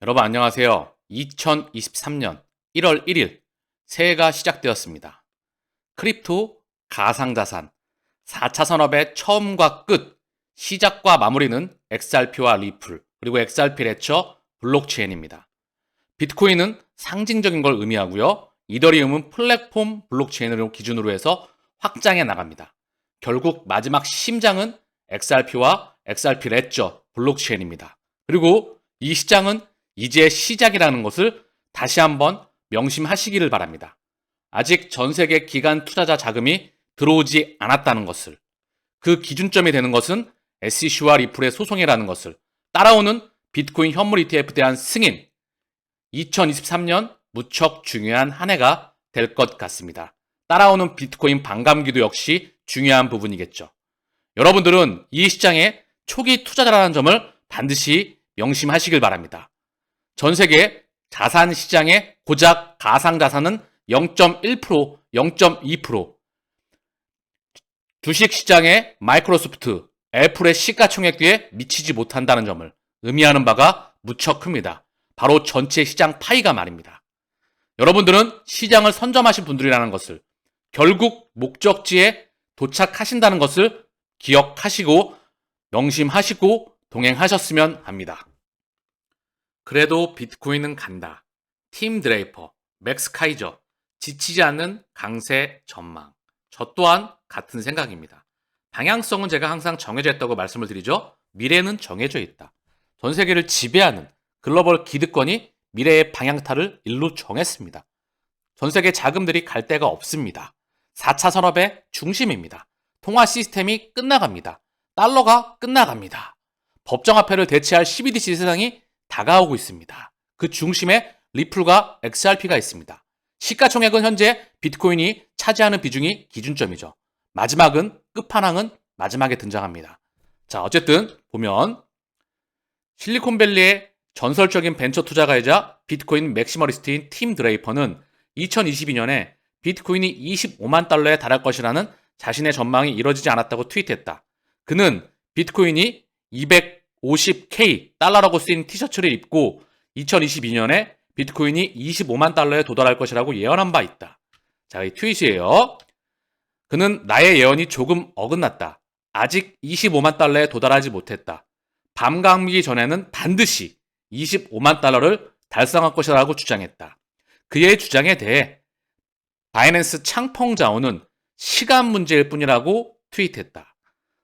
여러분 안녕하세요. 2023년 1월 1일 새해가 시작되었습니다. 크립토, 가상자산, 4차 산업의 처음과 끝, 시작과 마무리는 XRP와 리플, 그리고 XRP 레처, 블록체인입니다. 비트코인은 상징적인 걸 의미하고요. 이더리움은 플랫폼 블록체인을 기준으로 해서 확장해 나갑니다. 결국 마지막 심장은 XRP와 XRP 레처, 블록체인입니다. 그리고 이 시장은 이제 시작이라는 것을 다시 한번 명심하시기를 바랍니다. 아직 전 세계 기관 투자자 자금이 들어오지 않았다는 것을, 그 기준점이 되는 것은 SEC와 리플의 소송이라는 것을, 따라오는 비트코인 현물 ETF에 대한 승인, 2023년 무척 중요한 한 해가 될 것 같습니다. 따라오는 비트코인 반감기도 역시 중요한 부분이겠죠. 여러분들은 이 시장의 초기 투자자라는 점을 반드시 명심하시길 바랍니다. 전 세계 자산 시장의 고작 가상자산은 0.1%, 0.2%, 주식 시장의 마이크로소프트, 애플의 시가총액에 미치지 못한다는 점을 의미하는 바가 무척 큽니다. 바로 전체 시장 파이가 말입니다. 여러분들은 시장을 선점하신 분들이라는 것을, 결국 목적지에 도착하신다는 것을 기억하시고 명심하시고 동행하셨으면 합니다. 그래도 비트코인은 간다. 팀 드레이퍼, 맥스 카이저, 지치지 않는 강세 전망. 저 또한 같은 생각입니다. 방향성은 제가 항상 정해져 있다고 말씀을 드리죠. 미래는 정해져 있다. 전 세계를 지배하는 글로벌 기득권이 미래의 방향타를 일로 정했습니다. 전 세계 자금들이 갈 데가 없습니다. 4차 산업의 중심입니다. 통화 시스템이 끝나갑니다. 달러가 끝나갑니다. 법정화폐를 대체할 CBDC 세상이 다가오고 있습니다. 그 중심에 리플과 XRP가 있습니다. 시가총액은 현재 비트코인이 차지하는 비중이 기준점이죠. 마지막은, 끝판왕은 마지막에 등장합니다. 자, 어쨌든 보면 실리콘밸리의 전설적인 벤처 투자가이자 비트코인 맥시머리스트인 팀 드레이퍼는 2022년에 비트코인이 25만 달러에 달할 것이라는 자신의 전망이 이뤄지지 않았다고 트윗했다. 그는 비트코인이 250K 달러라고 쓰인 티셔츠를 입고 2022년에 비트코인이 25만 달러에 도달할 것이라고 예언한 바 있다. 자, 이 트윗이에요. 그는 나의 예언이 조금 어긋났다. 아직 25만 달러에 도달하지 못했다. 밤감기 전에는 반드시 25만 달러를 달성할 것이라고 주장했다. 그의 주장에 대해 바이낸스 창펑자오는 시간 문제일 뿐이라고 트윗했다.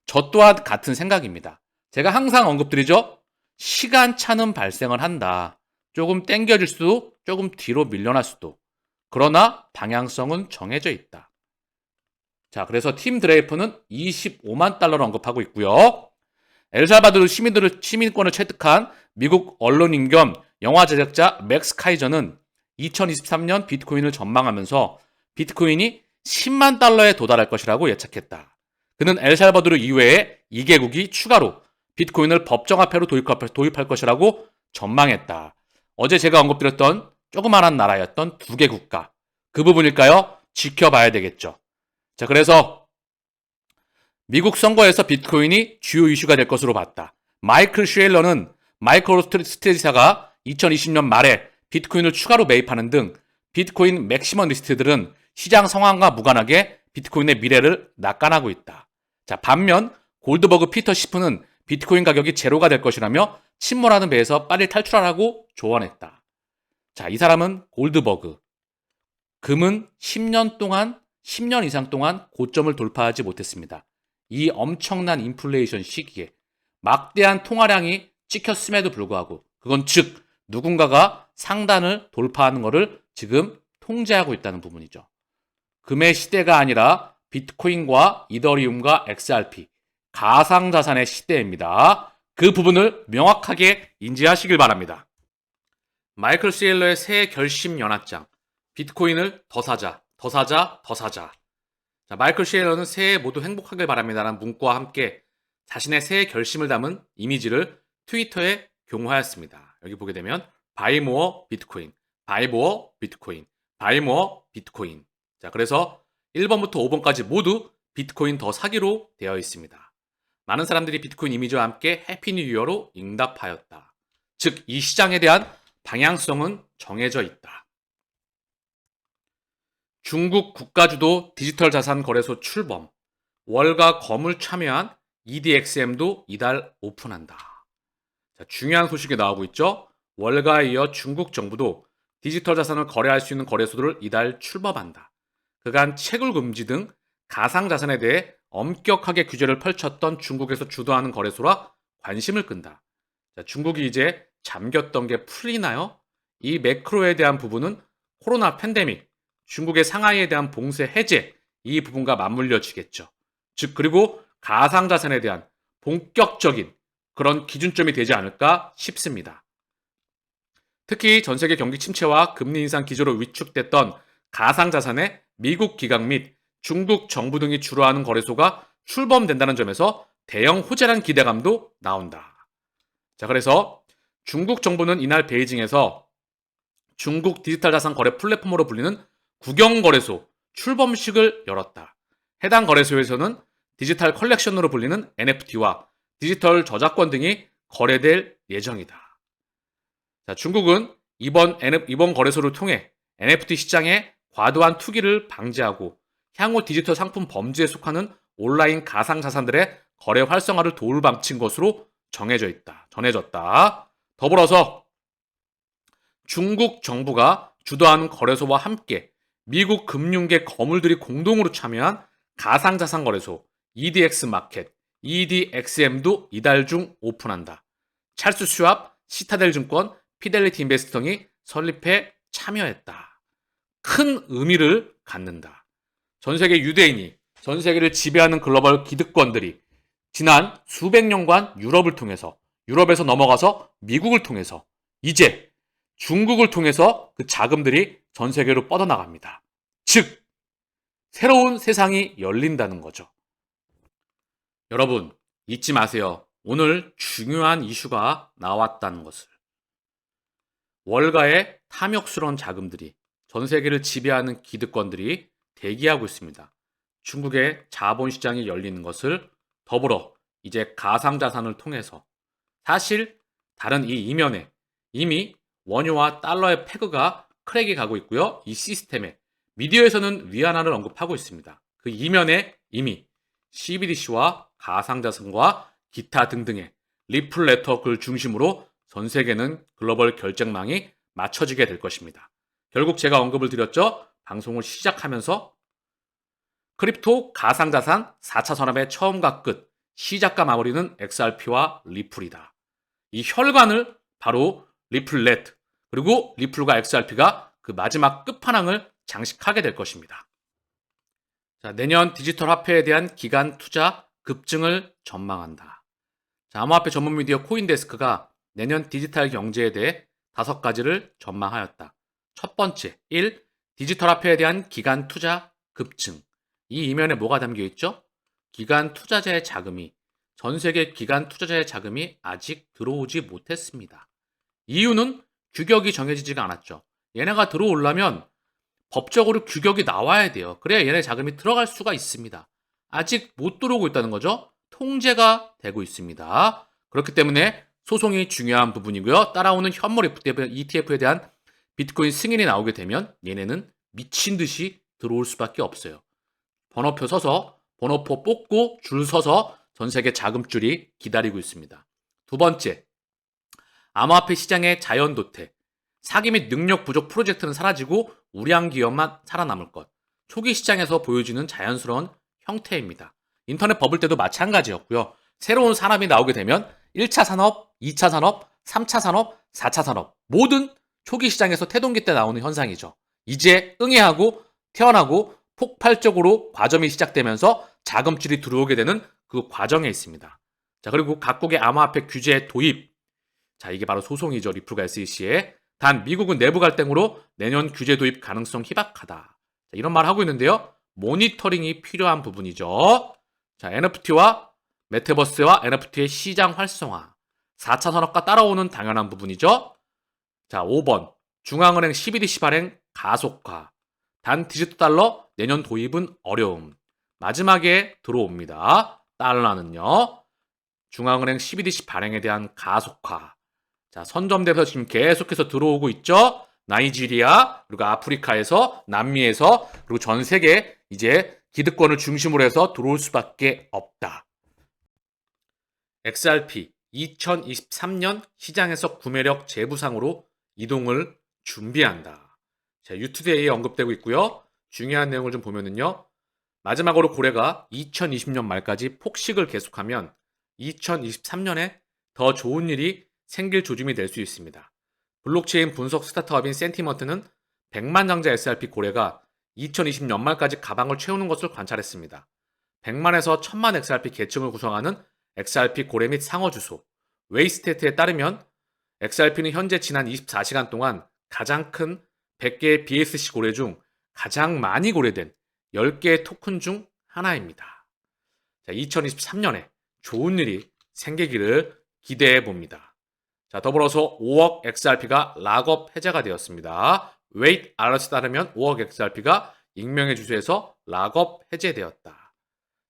저 또한 같은 생각입니다. 제가 항상 언급드리죠. 시간차는 발생을 한다. 조금 땡겨질 수도, 조금 뒤로 밀려날 수도. 그러나 방향성은 정해져 있다. 자, 그래서 팀 드레이퍼는 25만 달러를 언급하고 있고요. 엘살바도르 시민권을 체득한 미국 언론인 겸 영화 제작자 맥스 카이저는 2023년 비트코인을 전망하면서 비트코인이 10만 달러에 도달할 것이라고 예측했다. 그는 엘살바도르 이외에 2개국이 추가로 비트코인을 법정화폐로 도입할 것이라고 전망했다. 어제 제가 언급드렸던 조그마한 나라였던 2개 국가. 그 부분일까요? 지켜봐야 되겠죠. 자, 그래서 미국 선거에서 비트코인이 주요 이슈가 될 것으로 봤다. 마이클 쉐일러는 마이크로스트레티지사가 2020년 말에 비트코인을 추가로 매입하는 등 비트코인 맥시머리스트들은 시장 상황과 무관하게 비트코인의 미래를 낙관하고 있다. 자, 반면 골드버그 피터 시프는 비트코인 가격이 제로가 될 것이라며 침몰하는 배에서 빨리 탈출하라고 조언했다. 자, 이 사람은 골드버그. 금은 10년 이상 동안 고점을 돌파하지 못했습니다. 이 엄청난 인플레이션 시기에 막대한 통화량이 찍혔음에도 불구하고, 그건 즉 누군가가 상단을 돌파하는 것을 지금 통제하고 있다는 부분이죠. 금의 시대가 아니라 비트코인과 이더리움과 XRP, 가상자산의 시대입니다. 그 부분을 명확하게 인지하시길 바랍니다. 마이클 시엘러의 새해 결심 연합장, 비트코인을 더 사자, 더 사자, 더 사자. 자, 마이클 시엘러는 새해 모두 행복하길 바랍니다라는 문구와 함께 자신의 새해 결심을 담은 이미지를 트위터에 공유하였습니다. 여기 보게 되면 Buy more 비트코인, Buy more 비트코인, Buy more 비트코인. 자, 그래서 1번부터 5번까지 모두 비트코인 더 사기로 되어 있습니다. 많은 사람들이 비트코인 이미지와 함께 해피 뉴 이어로 응답하였다. 즉, 이 시장에 대한 방향성은 정해져 있다. 중국 국가주도 디지털 자산 거래소 출범, 월가 거물 참여한 EDXM도 이달 오픈한다. 자, 중요한 소식이 나오고 있죠. 월가에 이어 중국 정부도 디지털 자산을 거래할 수 있는 거래소들을 이달 출범한다. 그간 채굴 금지 등 가상자산에 대해 엄격하게 규제를 펼쳤던 중국에서 주도하는 거래소라 관심을 끈다. 자, 중국이 이제 잠겼던 게 풀리나요? 이 매크로에 대한 부분은 코로나 팬데믹, 중국의 상하이에 대한 봉쇄 해제, 이 부분과 맞물려지겠죠. 즉, 그리고 가상자산에 대한 본격적인 그런 기준점이 되지 않을까 싶습니다. 특히 전 세계 경기 침체와 금리 인상 기조로 위축됐던 가상자산의 미국 기관 및 중국 정부 등이 주로 하는 거래소가 출범된다는 점에서 대형 호재란 기대감도 나온다. 자, 그래서 중국 정부는 이날 베이징에서 중국 디지털 자산 거래 플랫폼으로 불리는 국영거래소 출범식을 열었다. 해당 거래소에서는 디지털 컬렉션으로 불리는 NFT와 디지털 저작권 등이 거래될 예정이다. 자, 중국은 이번 거래소를 통해 NFT 시장의 과도한 투기를 방지하고 향후 디지털 상품 범죄에 속하는 온라인 가상자산들의 거래 활성화를 도울 방침인 것으로 전해졌다. 더불어서 중국 정부가 주도하는 거래소와 함께 미국 금융계 거물들이 공동으로 참여한 가상자산 거래소 EDX 마켓, EDXM도 이달 중 오픈한다. 찰스 슈왑, 시타델 증권, 피델리티 인베스트 등이 설립해 참여했다. 큰 의미를 갖는다. 전 세계 유대인이 전 세계를 지배하는 글로벌 기득권들이 지난 수백 년간 유럽을 통해서, 유럽에서 넘어가서 미국을 통해서, 이제 중국을 통해서 그 자금들이 전 세계로 뻗어나갑니다. 즉, 새로운 세상이 열린다는 거죠. 여러분, 잊지 마세요. 오늘 중요한 이슈가 나왔다는 것을. 월가의 탐욕스러운 자금들이 전 세계를 지배하는 기득권들이 대기하고 있습니다. 중국의 자본시장이 열리는 것을 더불어 이제 가상자산을 통해서 사실 다른 이 이면에 이미 원유와 달러의 패그가 크랙이 가고 있고요. 이 시스템에 미디어에서는 위안화를 언급하고 있습니다. 그 이면에 이미 CBDC와 가상자산과 기타 등등의 리플 네트워크를 중심으로 전 세계는 글로벌 결정망이 맞춰지게 될 것입니다. 결국 제가 언급을 드렸죠. 방송을 시작하면서 크립토 가상자산 4차 산업의 처음과 끝, 시작과 마무리는 XRP와 리플이다. 이 혈관을 바로 리플넷, 그리고 리플과 XRP가 그 마지막 끝판왕을 장식하게 될 것입니다. 자, 내년 디지털 화폐에 대한 기간 투자 급증을 전망한다. 자, 암호화폐 전문 미디어 코인데스크가 내년 디지털 경제에 대해 5가지를 전망하였다. 첫 번째, 1. 디지털 화폐에 대한 기간 투자 급증. 이 이면에 뭐가 담겨 있죠? 기관 투자자의 자금이, 전 세계 기관 투자자의 자금이 아직 들어오지 못했습니다. 이유는 규격이 정해지지가 않았죠. 얘네가 들어오려면 법적으로 규격이 나와야 돼요. 그래야 얘네 자금이 들어갈 수가 있습니다. 아직 못 들어오고 있다는 거죠. 통제가 되고 있습니다. 그렇기 때문에 소송이 중요한 부분이고요. 따라오는 현물 ETF에 대한 비트코인 승인이 나오게 되면 얘네는 미친 듯이 들어올 수밖에 없어요. 번호표 서서, 번호표 뽑고 줄 서서 전 세계 자금줄이 기다리고 있습니다. 두 번째, 암호화폐 시장의 자연 도태. 사기 및 능력 부족 프로젝트는 사라지고 우량 기업만 살아남을 것. 초기 시장에서 보여지는 자연스러운 형태입니다. 인터넷 버블 때도 마찬가지였고요. 새로운 산업이 나오게 되면 1차 산업, 2차 산업, 3차 산업, 4차 산업 모든 초기 시장에서 태동기 때 나오는 현상이죠. 이제 응애하고 태어나고 폭발적으로 과점이 시작되면서 자금줄이 들어오게 되는 그 과정에 있습니다. 자, 그리고 각국의 암호화폐 규제 도입. 자, 이게 바로 소송이죠. 리플과 SEC에. 단 미국은 내부 갈등으로 내년 규제 도입 가능성 희박하다. 자, 이런 말 하고 있는데요. 모니터링이 필요한 부분이죠. 자, NFT와 메타버스와 NFT의 시장 활성화. 4차 산업과 따라오는 당연한 부분이죠. 자, 5번. 중앙은행 CBDC 발행 가속화. 단 디지털 달러 내년 도입은 어려움. 마지막에 들어옵니다. 달러는요. 중앙은행 CBDC 발행에 대한 가속화. 자, 선점돼서 지금 계속해서 들어오고 있죠. 나이지리아, 그리고 아프리카에서, 남미에서, 그리고 전 세계 이제 기득권을 중심으로 해서 들어올 수밖에 없다. XRP 2023년 시장에서 구매력 재부상으로 이동을 준비한다. 자, 유투데이에 언급되고 있고요. 중요한 내용을 좀 보면은요. 마지막으로 고래가 2020년 말까지 폭식을 계속하면 2023년에 더 좋은 일이 생길 조짐이 될 수 있습니다. 블록체인 분석 스타트업인 센티먼트는 100만 장자 XRP 고래가 2020년 말까지 가방을 채우는 것을 관찰했습니다. 100만에서 1000만 XRP 계층을 구성하는 XRP 고래 및 상어 주소 웨이스테트에 따르면 XRP는 현재 지난 24시간 동안 가장 큰 100개의 BSC 고래 중 가장 많이 고래된 10개의 토큰 중 하나입니다. 자, 2023년에 좋은 일이 생기기를 기대해 봅니다. 자, 더불어서 5억 XRP가 락업 해제가 되었습니다. 웨이트 알럿에 따르면 5억 XRP가 익명의 주소에서 락업 해제되었다.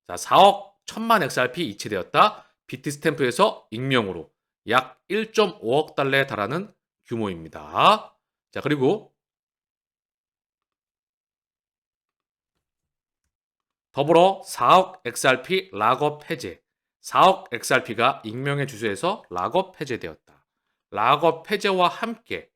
자, 4억 1000만 XRP 이체되었다. 비트스탬프에서 익명으로 약 1.5억 달러에 달하는 규모입니다. 자, 그리고 더불어 4억 XRP 락업 해제. 4억 XRP가 익명의 주소에서 락업 해제되었다. 락업 해제와 함께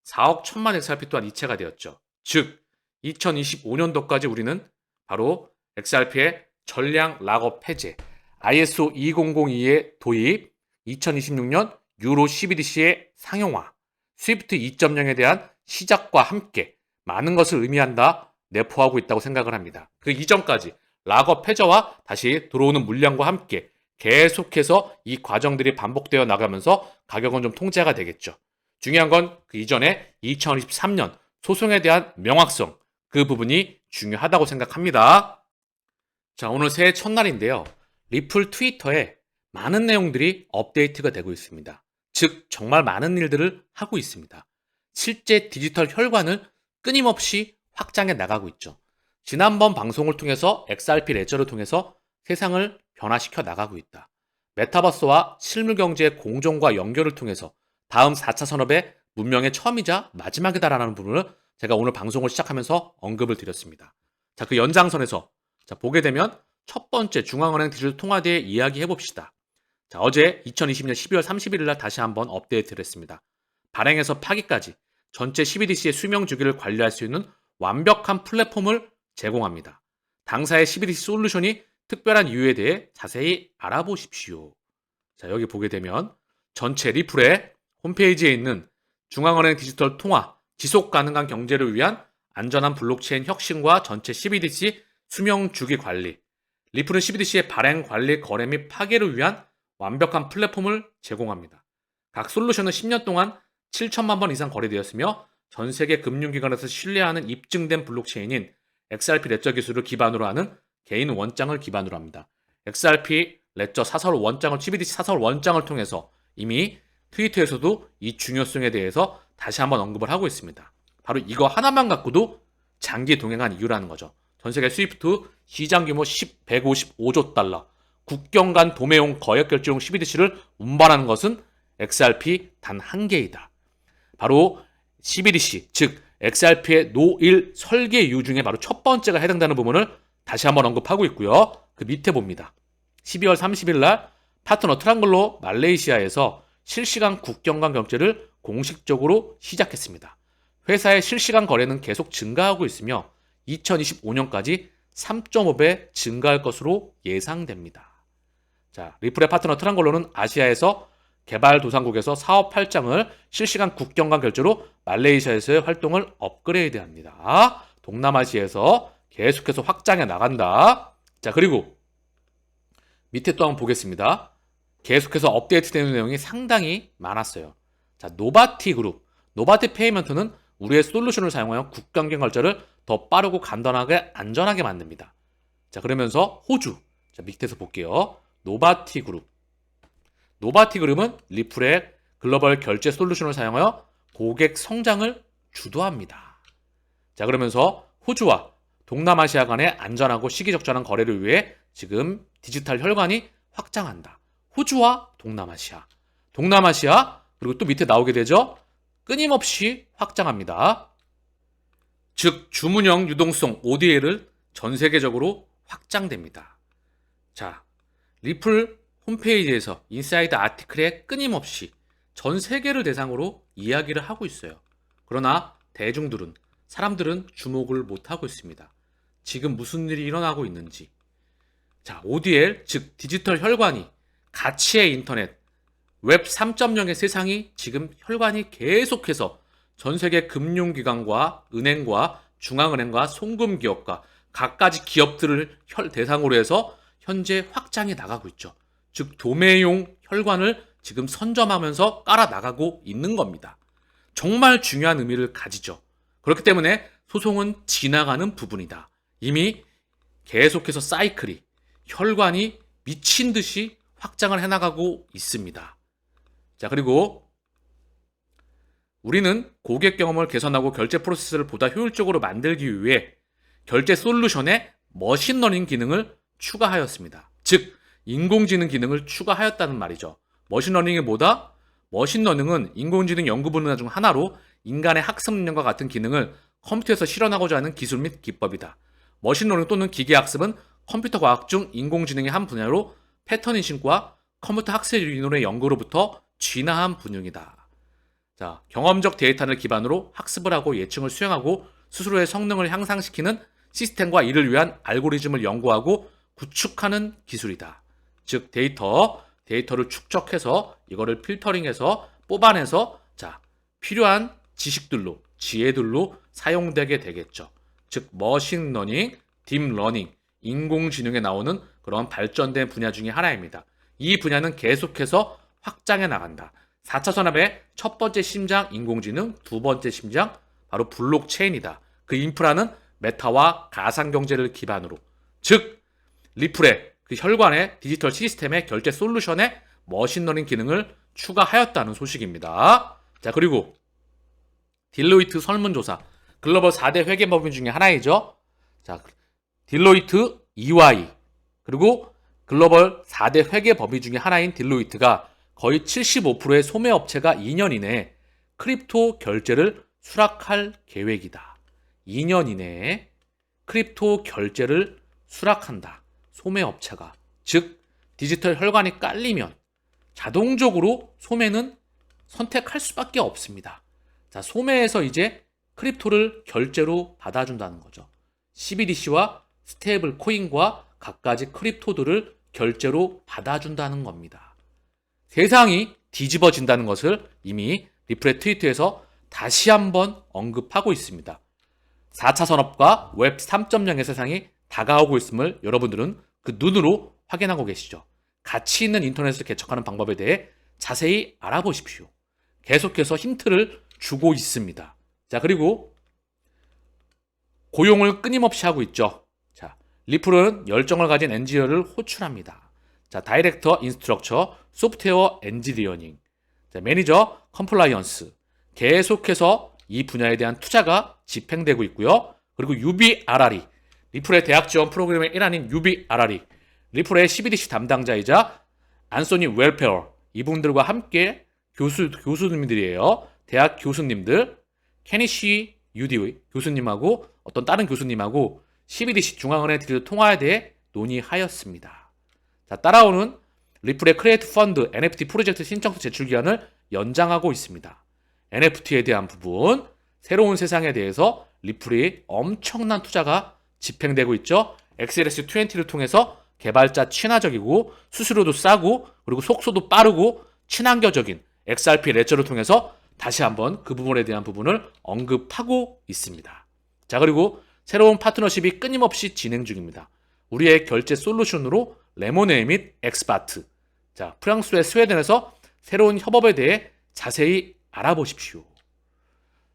4억 1000만 XRP 또한 이체가 되었죠. 즉 2025년도까지 우리는 바로 XRP의 전량 락업 해제, ISO 2002의 도입, 2026년 유로 CBDC의 상용화, 스위프트 2.0에 대한 시작과 함께 많은 것을 의미한다 내포하고 있다고 생각을 합니다. 그 이전까지 락업 해제와 다시 들어오는 물량과 함께 계속해서 이 과정들이 반복되어 나가면서 가격은 좀 통제가 되겠죠. 중요한 건 그 이전에 2023년 소송에 대한 명확성, 그 부분이 중요하다고 생각합니다. 자, 오늘 새해 첫날인데요. 리플 트위터에 많은 내용들이 업데이트가 되고 있습니다. 즉, 정말 많은 일들을 하고 있습니다. 실제 디지털 혈관을 끊임없이 확장해 나가고 있죠. 지난번 방송을 통해서 XRP 레저를 통해서 세상을 변화시켜 나가고 있다. 메타버스와 실물 경제의 공존과 연결을 통해서 다음 4차 산업의 문명의 처음이자 마지막이다라는 부분을 제가 오늘 방송을 시작하면서 언급을 드렸습니다. 자, 그 연장선에서 보게 되면 첫 번째 중앙은행 디지털 통화대에 이야기해 봅시다. 자, 어제 2020년 12월 31일 날 다시 한번 업데이트를 했습니다. 발행에서 파기까지 전체 CBDC의 수명 주기를 관리할 수 있는 완벽한 플랫폼을 제공합니다. 당사의 CBDC 솔루션이 특별한 이유에 대해 자세히 알아보십시오. 자, 여기 보게 되면 전체 리플의 홈페이지에 있는 중앙은행 디지털 통화, 지속 가능한 경제를 위한 안전한 블록체인 혁신과 전체 CBDC 수명 주기 관리, 리플은 CBDC의 발행, 관리, 거래 및 파괴를 위한 완벽한 플랫폼을 제공합니다. 각 솔루션은 10년 동안 7천만 번 이상 거래되었으며 전 세계 금융기관에서 신뢰하는 입증된 블록체인인 XRP 레저 기술을 기반으로 하는 개인 원장을 기반으로 합니다. XRP 레저 사설 원장을 CBDC 사설 원장을 통해서 이미 트위터에서도 이 중요성에 대해서 다시 한번 언급을 하고 있습니다. 바로 이거 하나만 갖고도 장기 동행한 이유라는 거죠. 전 세계 스위프트 시장 규모 155조 달러, 국경 간 도매용 거액 결제용 CBDC를 운반하는 것은 XRP 단 한 개이다. 바로 CBDC, 즉 XRP의 노일 설계 이유 중에 바로 첫 번째가 해당되는 부분을 다시 한번 언급하고 있고요. 그 밑에 봅니다. 12월 30일 날 파트너 트랑글로 말레이시아에서 실시간 국경 간 결제를 공식적으로 시작했습니다. 회사의 실시간 거래는 계속 증가하고 있으며 2025년까지 3.5배 증가할 것으로 예상됩니다. 자, 리플의 파트너 트랑글로는 아시아에서 개발도상국에서 사업 활장을 실시간 국경 간 결제로 말레이시아에서의 활동을 업그레이드합니다. 동남아시아에서 계속해서 확장해 나간다. 자, 그리고 밑에 또 한번 보겠습니다. 계속해서 업데이트되는 내용이 상당히 많았어요. 자, 노바티 그룹. 노바티 페이먼트는 우리의 솔루션을 사용하여 국경경 결제를 더 빠르고 간단하게 안전하게 만듭니다. 자, 그러면서 호주. 자, 밑에서 볼게요. 노바티 그룹. 노바티 그룹은 리플의 글로벌 결제 솔루션을 사용하여 고객 성장을 주도합니다. 자, 그러면서 호주와 동남아시아 간의 안전하고 시기적절한 거래를 위해 지금 디지털 혈관이 확장한다. 호주와 동남아시아. 동남아시아 그리고 또 밑에 나오게 되죠. 끊임없이 확장합니다. 즉 주문형 유동성 ODL을 전 세계적으로 확장됩니다. 자, 리플 홈페이지에서 인사이드 아티클에 끊임없이 전 세계를 대상으로 이야기를 하고 있어요. 그러나 대중들은, 사람들은 주목을 못하고 있습니다. 지금 무슨 일이 일어나고 있는지. 자, ODL, 즉 디지털 혈관이 가치의 인터넷, 웹 3.0의 세상이 지금 혈관이 계속해서 전 세계 금융기관과 은행과 중앙은행과 송금기업과 갖가지 기업들을 대상으로 해서 현재 확장해 나가고 있죠. 즉 도매용 혈관을 지금 선점하면서 깔아 나가고 있는 겁니다. 정말 중요한 의미를 가지죠. 그렇기 때문에 소송은 지나가는 부분이다. 이미 계속해서 사이클이, 혈관이 미친 듯이 확장을 해나가고 있습니다. 자, 그리고 우리는 고객 경험을 개선하고 결제 프로세스를 보다 효율적으로 만들기 위해 결제 솔루션에 머신러닝 기능을 추가하였습니다. 즉 인공지능 기능을 추가하였다는 말이죠. 머신러닝이 뭐다? 머신러닝은 인공지능 연구 분야 중 하나로 인간의 학습 능력과 같은 기능을 컴퓨터에서 실현하고자 하는 기술 및 기법이다. 머신러닝 또는 기계학습은 컴퓨터 과학 중 인공지능의 한 분야로 패턴 인식과 컴퓨터 학습 이론의 연구로부터 진화한 분야이다. 자, 경험적 데이터를 기반으로 학습을 하고 예측을 수행하고 스스로의 성능을 향상시키는 시스템과 이를 위한 알고리즘을 연구하고 구축하는 기술이다. 즉 데이터를 축적해서 이거를 필터링해서 뽑아내서 자, 필요한 지식들로, 지혜들로 사용되게 되겠죠. 즉 머신러닝, 딥러닝, 인공지능에 나오는 그런 발전된 분야 중에 하나입니다. 이 분야는 계속해서 확장해 나간다. 4차 산업의 첫 번째 심장 인공지능, 두 번째 심장 바로 블록체인이다. 그 인프라는 메타와 가상경제를 기반으로, 즉 리플의 그 혈관의 디지털 시스템의 결제 솔루션에 머신러닝 기능을 추가하였다는 소식입니다. 자, 그리고 딜로이트 설문조사, 글로벌 4대 회계법인 중에 하나이죠. 자, 딜로이트 EY, 그리고 글로벌 4대 회계법인 중에 하나인 딜로이트가 거의 75%의 소매업체가 2년 이내에 크립토 결제를 수락할 계획이다. 2년 이내에 크립토 결제를 수락한다. 소매업체가. 즉 디지털 혈관이 깔리면 자동적으로 소매는 선택할 수밖에 없습니다. 자, 소매에서 이제 크립토를 결제로 받아준다는 거죠. CBDC와 스테이블 코인과 갖가지 크립토들을 결제로 받아준다는 겁니다. 세상이 뒤집어진다는 것을 이미 리플의 트위터에서 다시 한번 언급하고 있습니다. 4차 산업과 웹 3.0의 세상이 다가오고 있음을 여러분들은 그 눈으로 확인하고 계시죠. 가치 있는 인터넷을 개척하는 방법에 대해 자세히 알아보십시오. 계속해서 힌트를 주고 있습니다. 자, 그리고 고용을 끊임없이 하고 있죠. 자, 리플은 열정을 가진 엔지니어를 호출합니다. 자, 다이렉터 인스트럭처, 소프트웨어 엔지니어링, 자, 매니저 컴플라이언스, 계속해서 이 분야에 대한 투자가 집행되고 있고요. 그리고 UBRR이, 리플의 대학 지원 프로그램의 일환인 UBRR이, 리플의 CBDC 담당자이자 안소니 웰페어, 이분들과 함께 교수님들이에요. 대학 교수님들, 케니시 UD 교수님하고 어떤 다른 교수님하고 CBDC 중앙은행 디지털 통화에 대해 논의하였습니다. 자, 따라오는 리플의 크리에이트 펀드 NFT 프로젝트 신청서 제출 기한을 연장하고 있습니다. NFT에 대한 부분, 새로운 세상에 대해서 리플이 엄청난 투자가 집행되고 있죠. XLS20를 통해서 개발자 친화적이고 수수료도 싸고 그리고 속도도 빠르고 친환경적인 XRP 레저를 통해서 다시 한번 그 부분에 대한 부분을 언급하고 있습니다. 자, 그리고 새로운 파트너십이 끊임없이 진행 중입니다. 우리의 결제 솔루션으로 레모네이 및 엑스바트, 자, 프랑스의 스웨덴에서 새로운 협업에 대해 자세히 알아보십시오.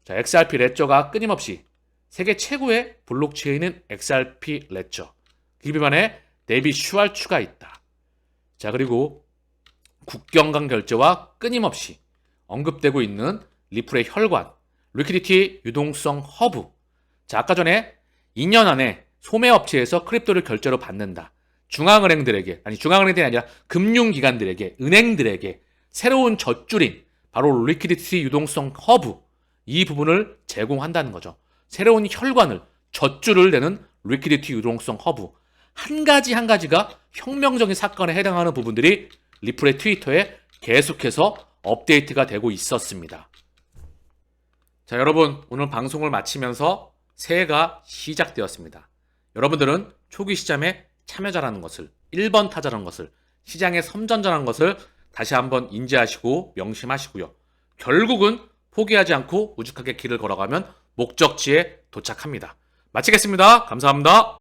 자, XRP 레저가 끊임없이 세계 최고의 블록체인은 XRP 레저, 그 비반에 데비 슈왈츠가 있다. 자, 그리고 국경 간 결제와 끊임없이 언급되고 있는 리플의 혈관, 리퀴디티 유동성 허브. 자, 아까 전에 2년 안에 소매업체에서 크립토를 결제로 받는다. 중앙은행들에게, 아니 중앙은행들이 아니라 금융기관들에게, 은행들에게 새로운 젖줄인 바로 리퀴디티 유동성 허브, 이 부분을 제공한다는 거죠. 새로운 혈관을, 젖줄을 내는 리퀴디티 유동성 허브, 한 가지 한 가지가 혁명적인 사건에 해당하는 부분들이 리플의 트위터에 계속해서 업데이트가 되고 있었습니다. 자, 여러분, 오늘 방송을 마치면서 새해가 시작되었습니다. 여러분들은 초기 시점에 참여자라는 것을, 1번 타자라는 것을, 시장의 선전자라는 것을 다시 한번 인지하시고 명심하시고요. 결국은 포기하지 않고 우직하게 길을 걸어가면 목적지에 도착합니다. 마치겠습니다. 감사합니다.